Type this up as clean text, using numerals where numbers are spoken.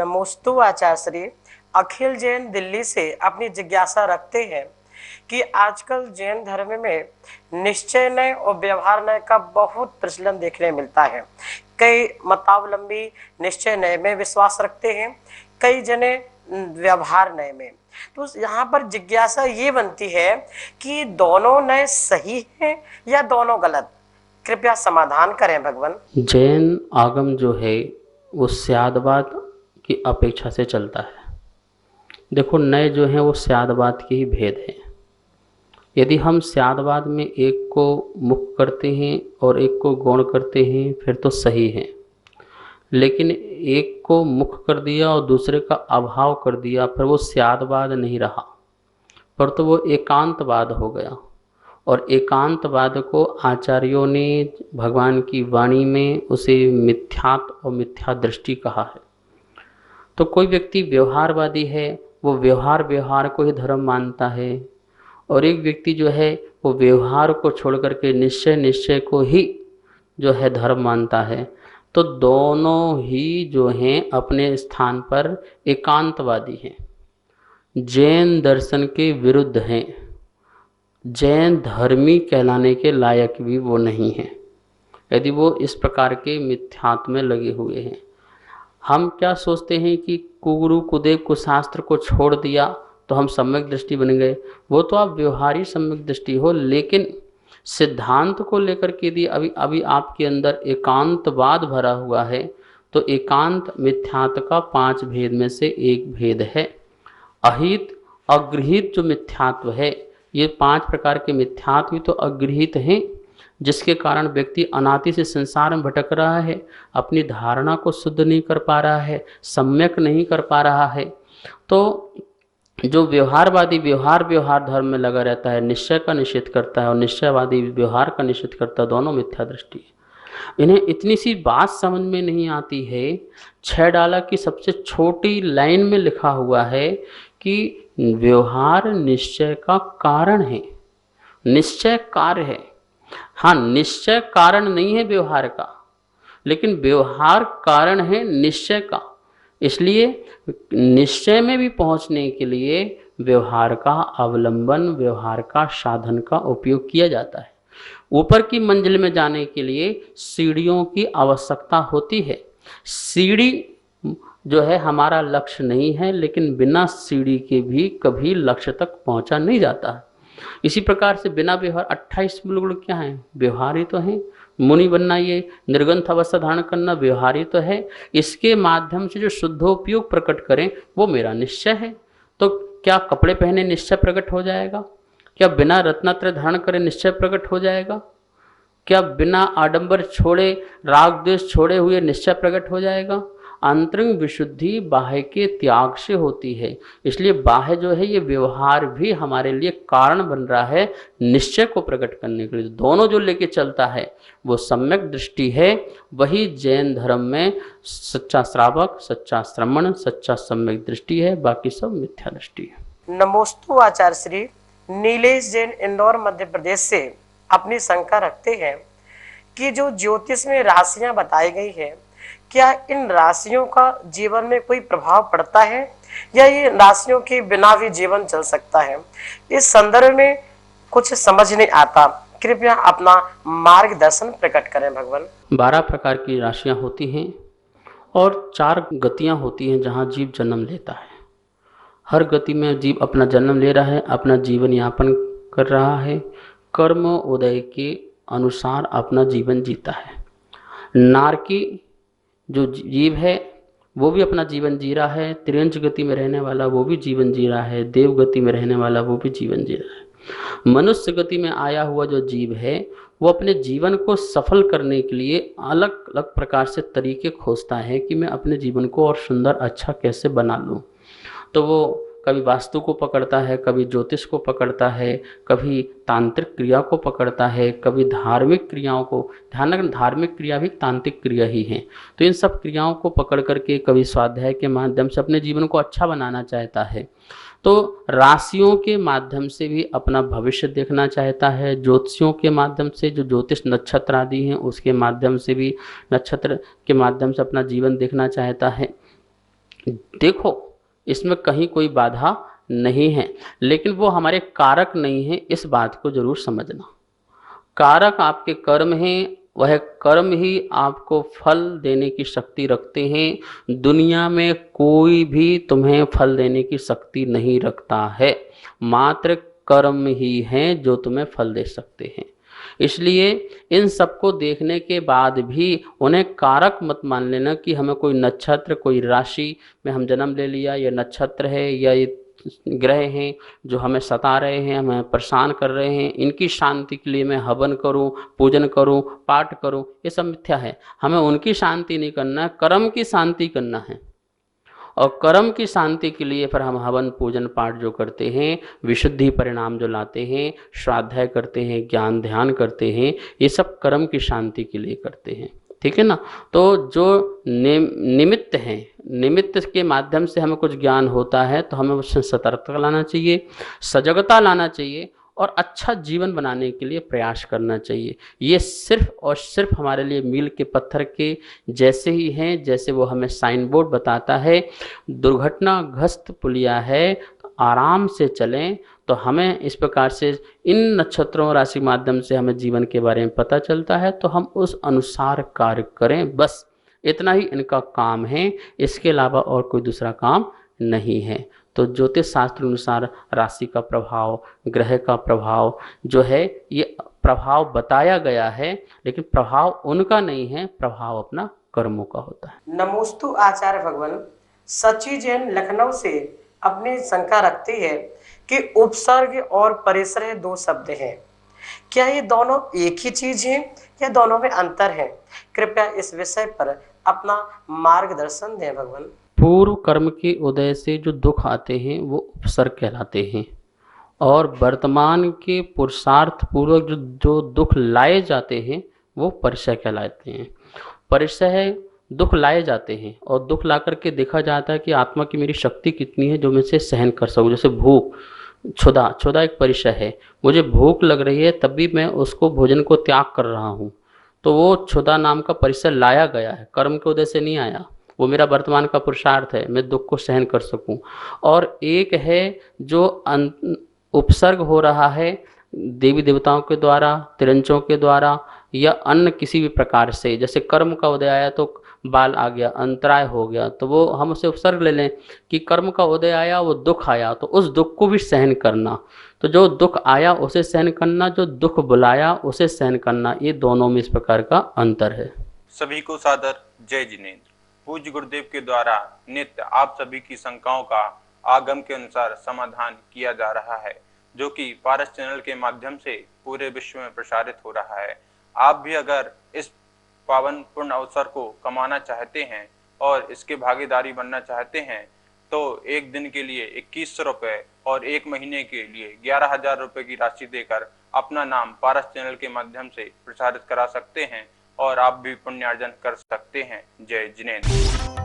नमोस्तु आचार्य श्री। अखिल जैन दिल्ली से अपनी जिज्ञासा रखते हैं कि आजकल जैन धर्म में निश्चय नय और व्यवहार नय का बहुत प्रचलन देखने मिलता है। कई मतावलंबी निश्चय नय में विश्वास रखते हैं, कई जने व्यवहार नय में। तो यहाँ पर जिज्ञासा ये बनती है कि दोनों नय सही हैं या दोनों गलत? कृपया समाधान करें भगवान। जैन आगम जो है वो स्यादवाद की अपेक्षा से चलता है। देखो, नए जो हैं वो स्यादवाद के ही भेद हैं। यदि हम स्यादवाद में एक को मुख्य करते हैं और एक को गौण करते हैं फिर तो सही है, लेकिन एक को मुख्य कर दिया और दूसरे का अभाव कर दिया फिर वो स्यादवाद नहीं रहा, पर तो वो एकांतवाद हो गया। और एकांतवाद को आचार्यों ने भगवान की वाणी में उसे मिथ्यात्व और मिथ्या दृष्टि कहा है। तो कोई व्यक्ति व्यवहारवादी है, वो व्यवहार को ही धर्म मानता है, और एक व्यक्ति जो है वो व्यवहार को छोड़ करके निश्चय को ही जो है धर्म मानता है। तो दोनों ही जो हैं अपने स्थान पर एकांतवादी हैं, जैन दर्शन के विरुद्ध हैं। जैन धर्मी कहलाने के लायक भी वो नहीं हैं यदि वो इस प्रकार के मिथ्यात्व में लगे हुए हैं। हम क्या सोचते हैं कि कुगुरु कुदेव कुशास्त्र को छोड़ दिया तो हम सम्यक दृष्टि बन गए। वो तो आप व्यवहारिक सम्यक दृष्टि हो, लेकिन सिद्धांत को लेकर के यदि अभी आपके अंदर एकांतवाद भरा हुआ है तो एकांत मिथ्यात्व का 5 भेद में से एक भेद है। अहित अगृहित जो मिथ्यात्व है, ये 5 प्रकार के मिथ्यात्व तो अगृहित हैं, जिसके कारण व्यक्ति अनादि से संसार में भटक रहा है, अपनी धारणा को शुद्ध नहीं कर पा रहा है, सम्यक नहीं कर पा रहा है। तो जो व्यवहारवादी व्यवहार धर्म में लगा रहता है, निश्चय का निषेध करता है, और निश्चयवादी व्यवहार का निषेध करता है, दोनों मिथ्या दृष्टि है। इन्हें इतनी सी बात समझ में नहीं आती है। 6 डाला की सबसे छोटी लाइन में लिखा हुआ है कि व्यवहार निश्चय का कारण है, निश्चय कार्य है। हाँ, निश्चय कारण नहीं है व्यवहार का, लेकिन व्यवहार कारण है निश्चय का। इसलिए निश्चय में भी पहुंचने के लिए व्यवहार का अवलंबन, व्यवहार का साधन का उपयोग किया जाता है। ऊपर की मंजिल में जाने के लिए सीढ़ियों की आवश्यकता होती है। सीढ़ी जो है हमारा लक्ष्य नहीं है, लेकिन बिना सीढ़ी के भी कभी लक्ष्य तक पहुंचा नहीं जाता है। इसी प्रकार से बिना व्यवहार 28 मूल क्या है? व्यवहार ही तो है। मुनि बनना, ये निर्गंथ अवस्था धारण करना व्यवहार ही तो है। इसके माध्यम से जो शुद्धोपयोग प्रकट करें वो मेरा निश्चय है। तो क्या कपड़े पहने निश्चय प्रकट हो जाएगा? क्या बिना रत्नात्रय धारण करे निश्चय प्रकट हो जाएगा? क्या बिना आडंबर छोड़े, राग द्वेष छोड़े हुए निश्चय प्रकट हो जाएगा? आंतरिक विशुद्धि बाह्य के त्याग से होती है। इसलिए बाह्य जो है ये व्यवहार भी हमारे लिए कारण बन रहा है निश्चय को प्रकट करने के लिए। दोनों जो लेके चलता है वो सम्यक दृष्टि है। वही जैन धर्म में सच्चा श्रावक, सच्चा श्रमण, सच्चा सम्यक दृष्टि है, बाकी सब मिथ्या दृष्टि है। नमोस्तु आचार्य श्री। नीलेश जैन इंदौर मध्य प्रदेश से अपनी शंका रखते हैं कि जो ज्योतिष में राशियां बताई गई है, क्या इन राशियों का जीवन में कोई प्रभाव पड़ता है या ये राशियों के बिना भी जीवन चल सकता है? इस संदर्भ में कुछ समझ नहीं आता, कृपया अपना मार्गदर्शन प्रकट करें भगवान। 12 प्रकार की राशियां होती हैं और 4 गतियां होती हैं जहां जीव जन्म लेता है। हर गति में जीव अपना जन्म ले रहा है, अपना जीवन यापन कर रहा है, कर्म उदय के अनुसार अपना जीवन जीता है। नारकी जो जीव है वो भी अपना जीवन जी रहा है, त्रियंच गति में रहने वाला वो भी जीवन जी रहा है, देव गति में रहने वाला वो भी जीवन जी रहा है। मनुष्य गति में आया हुआ जो जीव है वो अपने जीवन को सफल करने के लिए अलग अलग प्रकार से तरीके खोजता है कि मैं अपने जीवन को और सुंदर अच्छा कैसे बना लूँ। तो वो कभी वास्तु को पकड़ता है, कभी ज्योतिष को पकड़ता है, कभी तांत्रिक क्रिया को पकड़ता है, कभी धार्मिक क्रियाओं को। ध्यान रखना, धार्मिक क्रिया भी तांत्रिक क्रिया ही है। तो इन सब क्रियाओं को पकड़ करके कभी स्वाध्याय के माध्यम से अपने जीवन को अच्छा बनाना चाहता है। तो राशियों के माध्यम से भी अपना भविष्य देखना चाहता है, ज्योतिषियों के माध्यम से, जो ज्योतिष नक्षत्र आदि हैं उसके माध्यम से भी, नक्षत्र के माध्यम से अपना जीवन देखना चाहता है। देखो, इसमें कहीं कोई बाधा नहीं है, लेकिन वो हमारे कारक नहीं है, इस बात को जरूर समझना। कारक आपके कर्म हैं, वह कर्म ही आपको फल देने की शक्ति रखते हैं। दुनिया में कोई भी तुम्हें फल देने की शक्ति नहीं रखता है, मात्र कर्म ही हैं जो तुम्हें फल दे सकते हैं। इसलिए इन सबको देखने के बाद भी उन्हें कारक मत मान लेना कि हमें कोई नक्षत्र, कोई राशि में हम जन्म ले लिया, ये नक्षत्र है या ये ग्रह हैं जो हमें सता रहे हैं, हमें परेशान कर रहे हैं, इनकी शांति के लिए मैं हवन करूं, पूजन करूं, पाठ करूं, ये सब मिथ्या है। हमें उनकी शांति नहीं करना है, कर्म की शांति करना है। और कर्म की शांति के लिए फिर हम हवन पूजन पाठ जो करते हैं, विशुद्धि परिणाम जो लाते हैं, स्वाध्याय करते हैं, ज्ञान ध्यान करते हैं, ये सब कर्म की शांति के लिए करते हैं। ठीक है ना। तो जो निमित्त हैं, निमित्त के माध्यम से हमें कुछ ज्ञान होता है तो हमें उसमें सतर्कता लाना चाहिए, सजगता लाना चाहिए और अच्छा जीवन बनाने के लिए प्रयास करना चाहिए। ये सिर्फ और सिर्फ हमारे लिए मील के पत्थर के जैसे ही हैं, जैसे वो हमें साइन बोर्ड बताता है दुर्घटनाग्रस्त पुलिया है तो आराम से चलें। तो हमें इस प्रकार से इन नक्षत्रों और राशि माध्यम से हमें जीवन के बारे में पता चलता है, तो हम उस अनुसार कार्य करें, बस इतना ही इनका काम है, इसके अलावा और कोई दूसरा काम नहीं है। तो ज्योतिष शास्त्र अनुसार राशि का प्रभाव, ग्रह का प्रभाव जो है, ये प्रभाव बताया गया है, लेकिन प्रभाव उनका नहीं है, प्रभाव अपना कर्मों का होता है। नमोस्तु आचार्य भगवान। सची जैन लखनऊ से अपनी शंका रखती है कि उपसर्ग और परिसर दो शब्द हैं, क्या ये दोनों एक ही चीज हैं या दोनों में अंतर है? कृपया इस विषय पर अपना मार्गदर्शन दें भगवान। पूर्व कर्म के उदय से जो दुख आते हैं वो उपसर्ग कहलाते हैं, और वर्तमान के पुरुषार्थ पूर्वक जो दुख लाए जाते हैं वो परिचय कहलाते हैं। परिचय दुख लाए जाते हैं और दुख ला करके देखा जाता है कि आत्मा की मेरी शक्ति कितनी है जो मैं इसे सहन कर सकूं। जैसे भूख, क्षुधा एक परिचय है। मुझे भूख लग रही है तब भी मैं उसको भोजन को त्याग कर रहा हूँ, तो वो क्षुधा नाम का परिचय लाया गया है, कर्म के उदय से नहीं आया। वो मेरा वर्तमान का पुरुषार्थ है, मैं दुख को सहन कर सकूं। और एक है जो उपसर्ग हो रहा है देवी देवताओं के द्वारा, तिरंचों के द्वारा या अन्य किसी भी प्रकार से। जैसे कर्म का उदय आया तो बाल आ गया, अंतराय हो गया, तो वो हम उसे उपसर्ग ले लें कि कर्म का उदय आया, वो दुख आया, तो उस दुख को भी सहन करना। तो जो दुख आया उसे सहन करना, जो दुख बुलाया उसे सहन करना, ये दोनों में इस प्रकार का अंतर है। सभी को सादर जय जिनेंद्र। पूज्य गुरुदेव के द्वारा नित्य आप सभी की शंकाओं का आगम के अनुसार समाधान किया जा रहा है, जो कि पारस चैनल के माध्यम से पूरे विश्व में प्रसारित हो रहा है। आप भी अगर इस पावन पूर्ण अवसर को कमाना चाहते हैं और इसके भागीदारी बनना चाहते हैं तो एक दिन के लिए 2100 रुपये और एक महीने के लिए 11,000 रुपये की राशि देकर अपना नाम पारस चैनल के माध्यम से प्रसारित करा सकते हैं और आप भी पुण्यार्जन कर सकते हैं। जय जिनेंद्र।